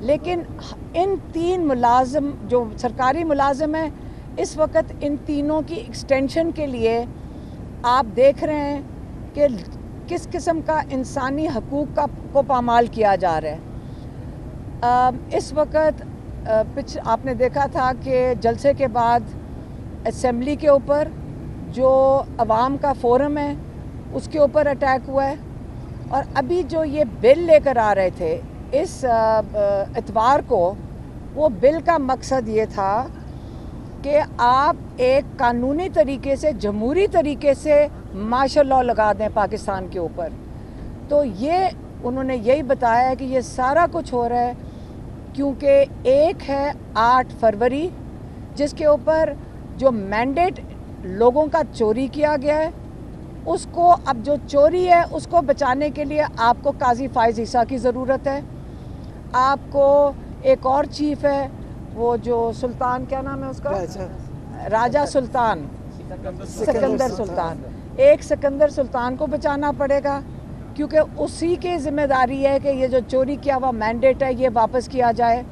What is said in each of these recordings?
لیکن ان 3 ملازم جو سرکاری ملازم ہیں اس وقت ان تینوں کی ایکسٹینشن کے لیے آپ دیکھ رہے ہیں کہ کس قسم کا انسانی حقوق کو پامال کیا جا رہا ہے۔ اس وقت آپ نے دیکھا تھا کہ جلسے کے بعد اسمبلی کے اوپر جو عوام کا فورم ہے اس کے اوپر اٹیک ہوا ہے، اور ابھی جو یہ بل لے کر آ رہے تھے اس اتوار کو، وہ بل کا مقصد یہ تھا کہ آپ ایک قانونی طریقے سے جمہوری طریقے سے مارشل لاء لگا دیں پاکستان کے اوپر۔ تو یہ انہوں نے یہی بتایا ہے کہ یہ سارا کچھ ہو رہا ہے کیونکہ ایک ہے 8 فروری جس کے اوپر جو مینڈیٹ لوگوں کا چوری کیا گیا ہے، اس کو اب جو چوری ہے اس کو بچانے کے لیے آپ کو قاضی فائز عیسیٰ کی ضرورت ہے، آپ کو ایک اور چیف ہے وہ جو سلطان، کیا نام ہے اس کا، راجہ سلطان، سکندر سلطان، ایک سکندر سلطان کو بچانا پڑے گا کیونکہ اسی کی ذمہ داری ہے کہ یہ جو چوری کیا ہوا مینڈیٹ ہے یہ واپس کیا جائے۔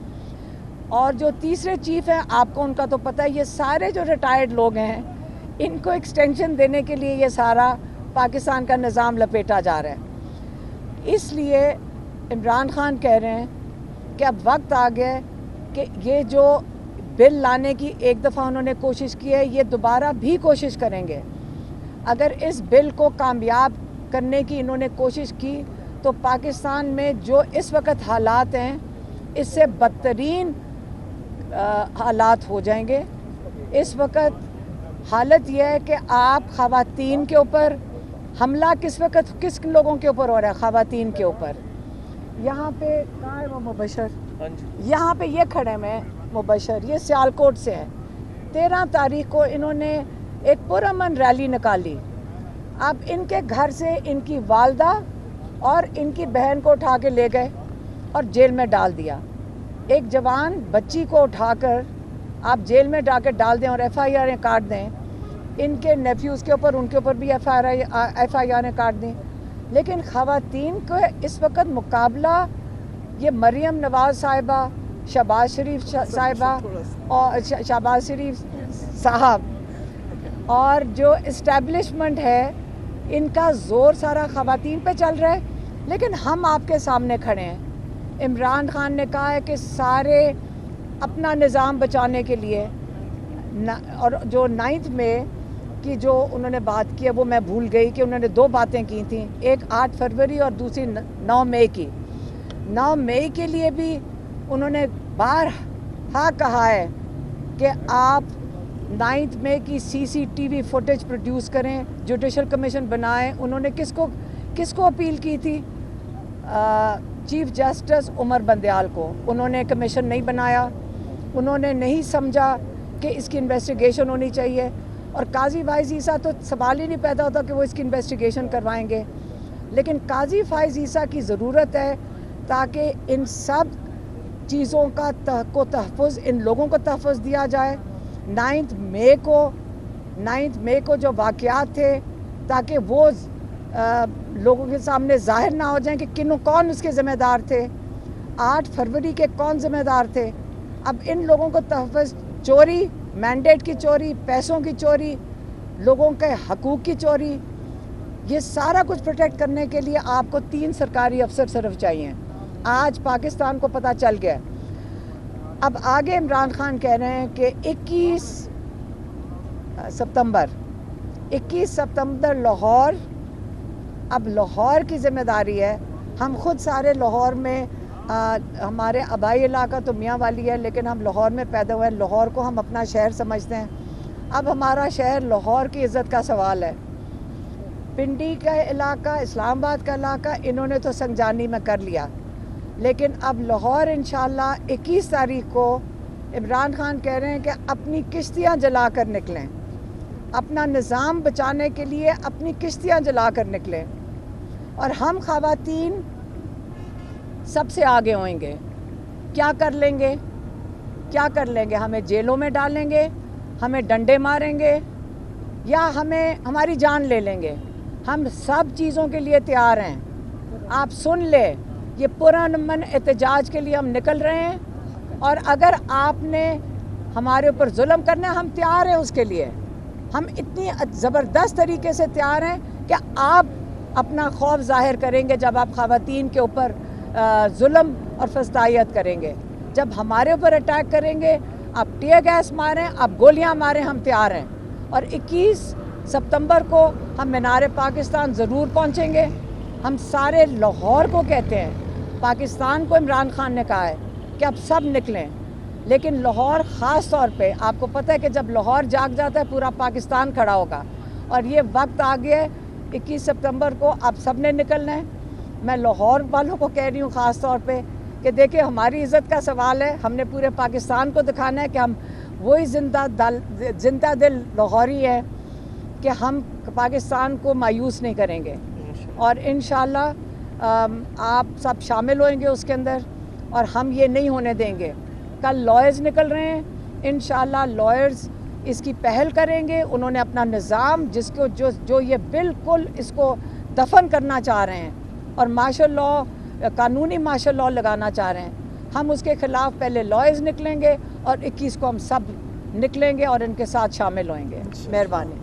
اور جو تیسرے چیف ہیں آپ کو ان کا تو پتہ ہے، یہ سارے جو ریٹائرڈ لوگ ہیں ان کو ایکسٹینشن دینے کے لیے یہ سارا پاکستان کا نظام لپیٹا جا رہا ہے۔ اس لیے عمران خان کہہ رہے ہیں کہ اب وقت آ گیا ہے کہ یہ جو بل لانے کی ایک دفعہ انہوں نے کوشش کی ہے، یہ دوبارہ بھی کوشش کریں گے۔ اگر اس بل کو کامیاب کرنے کی انہوں نے کوشش کی تو پاکستان میں جو اس وقت حالات ہیں اس سے بدترین حالات ہو جائیں گے۔ اس وقت حالت یہ ہے کہ آپ خواتین کے اوپر حملہ کس وقت کس لوگوں کے اوپر ہو رہا ہے، خواتین کے اوپر۔ یہاں پہ کہاں ہے وہ مبشر، یہاں پہ یہ کھڑے میں مبشر، یہ سیالکوٹ سے ہے۔ 13 تاریخ کو انہوں نے ایک پرامن ریلی نکالی، اب ان کے گھر سے ان کی والدہ اور ان کی بہن کو اٹھا کے لے گئے اور جیل میں ڈال دیا۔ ایک جوان بچی کو اٹھا کر آپ جیل میں ڈال دیں اور ایف آئی آریں کاٹ دیں، ان کے نیفیوز کے اوپر ان کے اوپر بھی ایف آئی آریں کاٹ دیں، لیکن خواتین کو اس وقت مقابلہ یہ مریم نواز صاحبہ، شہباز شریف صاحبہ اور شہباز شریف صاحب اور جو اسٹیبلشمنٹ ہے ان کا زور سارا خواتین پہ چل رہا ہے، لیکن ہم آپ کے سامنے کھڑے ہیں۔ عمران خان نے کہا ہے کہ سارے اپنا نظام بچانے کے لیے، اور جو 9 مئی کی جو انہوں نے بات کی ہے وہ میں بھول گئی کہ انہوں نے 2 باتیں کی تھیں، ایک 8 فروری اور دوسری 9 مئی کی۔ 9 مئی کے لیے بھی انہوں نے بارہا کہا ہے کہ آپ 9 مئی کی CCTV فوٹیج پروڈیوس کریں، جوڈیشل کمیشن بنائیں۔ انہوں نے کس کو اپیل کی تھی؟ چیف جسٹس عمر بندیال کو۔ انہوں نے کمیشن نہیں بنایا، انہوں نے نہیں سمجھا کہ اس کی انویسٹیگیشن ہونی چاہیے، اور قاضی فائز عیسیٰ تو سوال ہی نہیں پیدا ہوتا کہ وہ اس کی انویسٹیگیشن کروائیں گے، لیکن قاضی فائز عیسیٰ کی ضرورت ہے تاکہ ان سب چیزوں کا تحفظ، ان لوگوں کو تحفظ دیا جائے۔ 9 مئی کو جو واقعات تھے تاکہ وہ لوگوں کے سامنے ظاہر نہ ہو جائیں کہ کون اس کے ذمہ دار تھے، 8 فروری کے کون ذمہ دار تھے۔ اب ان لوگوں کو تحفظ، چوری، مینڈیٹ کی چوری، پیسوں کی چوری، لوگوں کے حقوق کی چوری، یہ سارا کچھ پروٹیکٹ کرنے کے لیے آپ کو 3 سرکاری افسر صرف چاہیے۔ آج پاکستان کو پتہ چل گیا۔ اب آگے عمران خان کہہ رہے ہیں کہ 21 ستمبر لاہور، اب لاہور کی ذمہ داری ہے۔ ہم خود سارے لاہور میں، ہمارے آبائی علاقہ تو میاں والی ہے لیکن ہم لاہور میں پیدا ہوئے ہیں، لاہور کو ہم اپنا شہر سمجھتے ہیں۔ اب ہمارا شہر لاہور کی عزت کا سوال ہے۔ پنڈی کا علاقہ، اسلام آباد کا علاقہ انہوں نے تو سنجانی میں کر لیا، لیکن اب لاہور انشاءاللہ 21 تاریخ کو عمران خان کہہ رہے ہیں کہ اپنی کشتیاں جلا کر نکلیں، اپنا نظام بچانے کے لیے اپنی کشتیاں جلا کر نکلیں، اور ہم خواتین سب سے آگے ہوئیں گے۔ کیا کر لیں گے؟ ہمیں جیلوں میں ڈالیں گے، ہمیں ڈنڈے ماریں گے، یا ہماری جان لے لیں گے؟ ہم سب چیزوں کے لیے تیار ہیں۔ آپ سن لیں یہ پرامن احتجاج کے لیے ہم نکل رہے ہیں، اور اگر آپ نے ہمارے اوپر ظلم کرنا ہے ہم تیار ہیں اس کے لیے. ہم اتنی زبردست طریقے سے تیار ہیں کہ آپ اپنا خوف ظاہر کریں گے جب آپ خواتین کے اوپر ظلم اور فسطائیت کریں گے. جب ہمارے اوپر اٹیک کریں گے، آپ ٹیئر گیس ماریں، آپ گولیاں ماریں، ہم تیار ہیں. اور 21 ستمبر کو ہم مینار پاکستان ضرور پہنچیں گے. ہم سارے لاہور کو کہتے ہیں، پاکستان کو عمران خان نے کہا ہے کہ اب سب نکلیں، لیکن لاہور خاص طور پہ آپ کو پتہ ہے کہ جب لاہور جاگ جاتا ہے پورا پاکستان کھڑا ہوگا. اور یہ وقت آ گیا ہے 21 ستمبر کو آپ سب نے نکلنا ہے. میں لاہور والوں کو کہہ رہی ہوں خاص طور پہ کہ دیکھیں ہماری عزت کا سوال ہے. ہم نے پورے پاکستان کو دکھانا ہے کہ ہم وہی زندہ دل لاہوری ہے کہ ہم پاکستان کو مایوس نہیں کریں گے. اور انشاءاللہ آپ سب شامل ہوئیں گے اس کے اندر، اور ہم یہ نہیں ہونے دیں گے. کل لائرز نکل رہے ہیں، انشاءاللہ لائرز اس کی پہل کریں گے. انہوں نے اپنا نظام جو یہ بالکل اس کو دفن کرنا چاہ رہے ہیں اور مارشل لاء، قانونی مارشل لاء لگانا چاہ رہے ہیں، ہم اس کے خلاف پہلے لائرز نکلیں گے اور 21 کو ہم سب نکلیں گے اور ان کے ساتھ شامل ہوئیں گے. مہربانی.